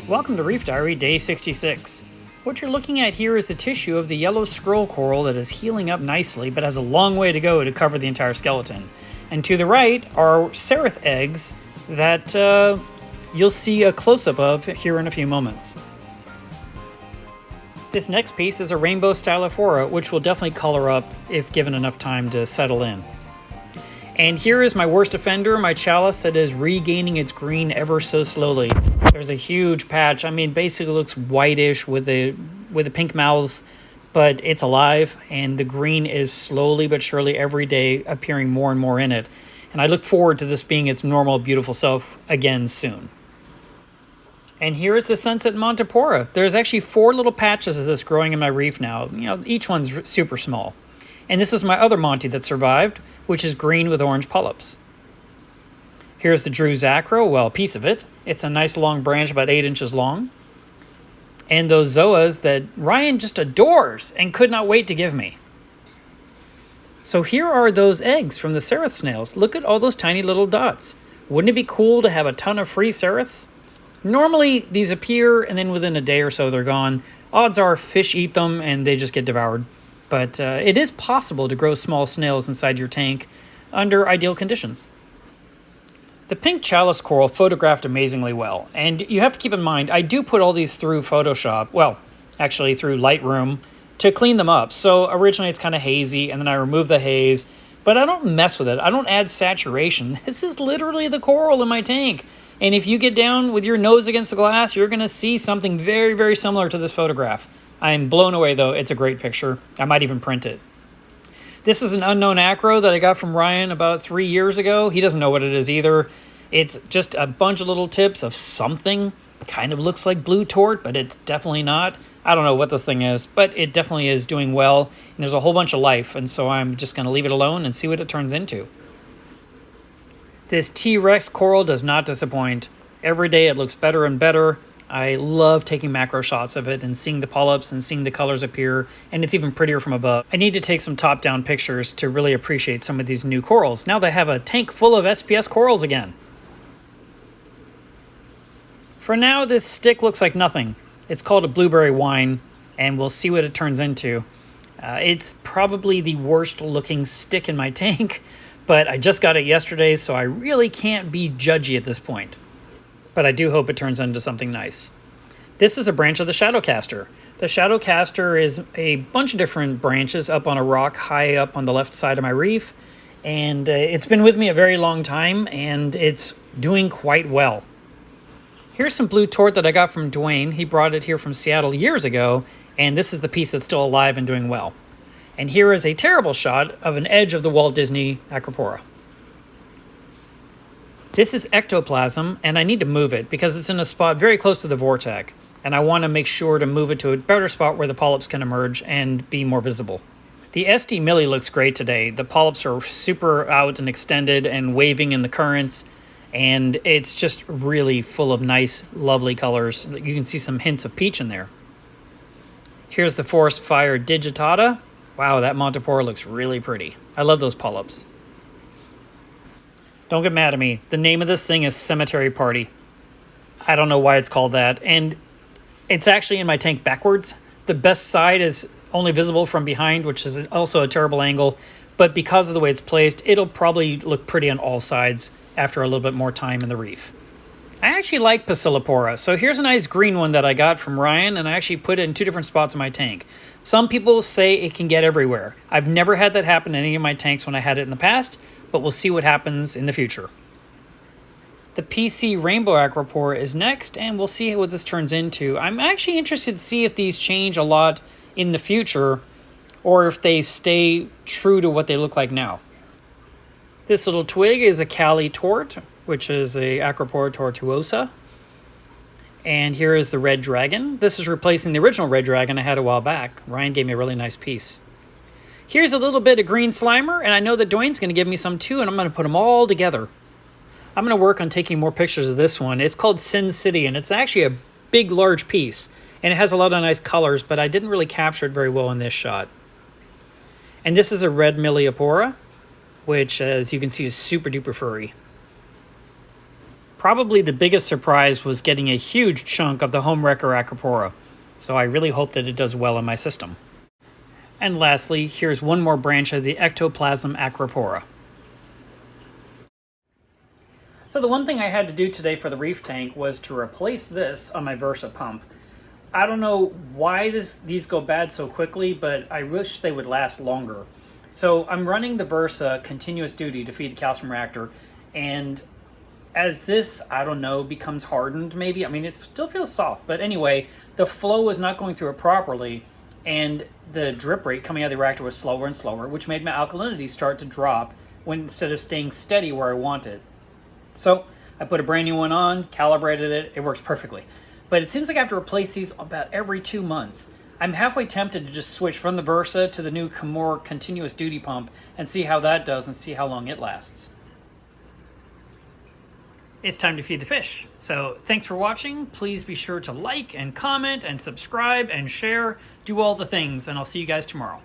Welcome to Reef Diary Day 66. What you're looking at here is the tissue of the yellow scroll coral that is healing up nicely but has a long way to go to cover the entire skeleton. And to the right are cerith eggs that you'll see a close-up of here in a few moments. This next piece is a rainbow Stylophora, which will definitely color up if given enough time to settle in. And here is my worst offender, my Chalice, that is regaining its green ever so slowly. There's a huge patch. I mean, basically looks whitish with the pink mouths, but it's alive, and the green is slowly but surely every day appearing more and more in it. And I look forward to this being its normal, beautiful self again soon. And here is the sunset Montipora. There's actually 4 little patches of this growing in my reef now. You know, each one's super small. And this is my other Monty that survived, which is green with orange polyps. Here's the Drew's acro, well, a piece of it. It's a nice long branch, about 8 inches long. And those zoas that Ryan just adores and could not wait to give me. So here are those eggs from the cerith snails. Look at all those tiny little dots. Wouldn't it be cool to have a ton of free ceriths? Normally, these appear, and then within a day or so, they're gone. Odds are fish eat them, and they just get devoured. But it is possible to grow small snails inside your tank under ideal conditions. The pink Chalice coral photographed amazingly well, and you have to keep in mind, I do put all these through Photoshop, well, actually through Lightroom, to clean them up. So originally it's kind of hazy, and then I remove the haze, but I don't mess with it. I don't add saturation. This is literally the coral in my tank. And if you get down with your nose against the glass, you're going to see something very, very similar to this photograph. I'm blown away, though. It's a great picture. I might even print it. This is an unknown acro that I got from Ryan about 3 years ago. He doesn't know what it is either. It's just a bunch of little tips of something. Kind of looks like blue tort, but it's definitely not. I don't know what this thing is, but it definitely is doing well. And there's a whole bunch of life, and so I'm just going to leave it alone and see what it turns into. This T-Rex coral does not disappoint. Every day it looks better and better. I love taking macro shots of it and seeing the polyps and seeing the colors appear, and it's even prettier from above. I need to take some top-down pictures to really appreciate some of these new corals. Now they have a tank full of SPS corals again. For now, this stick looks like nothing. It's called a blueberry wine, and we'll see what it turns into. It's probably the worst looking stick in my tank, but I just got it yesterday, so I really can't be judgy at this point. But I do hope it turns into something nice. This is a branch of the Shadowcaster. The Shadowcaster is a bunch of different branches up on a rock high up on the left side of my reef, and it's been with me a very long time, and it's doing quite well. Here's some blue tort that I got from Dwayne. He brought it here from Seattle years ago, and this is the piece that's still alive and doing well. And here is a terrible shot of an edge of the Walt Disney Acropora. This is ectoplasm, and I need to move it because it's in a spot very close to the vortex, and I want to make sure to move it to a better spot where the polyps can emerge and be more visible. The SD Millie looks great today. The polyps are super out and extended and waving in the currents, and it's just really full of nice, lovely colors. You can see some hints of peach in there. Here's the forest fire Digita. Wow, that Montipora looks really pretty. I love those polyps. Don't get mad at me. The name of this thing is Cemetery Party. I don't know why it's called that. And it's actually in my tank backwards. The best side is only visible from behind, which is also a terrible angle. But because of the way it's placed, it'll probably look pretty on all sides after a little bit more time in the reef. I actually like Stylophora. So here's a nice green one that I got from Ryan, and I actually put it in 2 different spots in my tank. Some people say it can get everywhere. I've never had that happen in any of my tanks when I had it in the past, but we'll see what happens in the future. The PC Rainbow Acropor is next, and we'll see what this turns into. I'm actually interested to see if these change a lot in the future, or if they stay true to what they look like now. This little twig is a Cali tort, which is a Acropora tortuosa. And here is the red dragon. This is replacing the original red dragon I had a while back. Ryan gave me a really nice piece. Here's a little bit of green slimer, and I know that Dwayne's going to give me some too, and I'm going to put them all together. I'm going to work on taking more pictures of this one. It's called Sin City, and it's actually a big, large piece, and it has a lot of nice colors, but I didn't really capture it very well in this shot. And this is a red Montipora, which, as you can see, is super duper furry. Probably the biggest surprise was getting a huge chunk of the home wrecker Acropora, so I really hope that it does well in my system. And lastly, here's one more branch of the ectoplasm Acropora. So the one thing I had to do today for the reef tank was to replace this on my Versa pump. I don't know why these go bad so quickly, but I wish they would last longer. So I'm running the Versa continuous duty to feed the calcium reactor, and as this, I don't know, becomes hardened maybe, I mean, it still feels soft, but anyway, the flow is not going through it properly, and the drip rate coming out of the reactor was slower and slower, which made my alkalinity start to drop when instead of staying steady where I want it. So I put a brand new one on, calibrated it, it works perfectly. But it seems like I have to replace these about every 2 months. I'm halfway tempted to just switch from the Versa to the new Comor continuous duty pump and see how that does and see how long it lasts. It's time to feed the fish. So thanks for watching. Please be sure to like and comment and subscribe and share. Do all the things, and I'll see you guys tomorrow.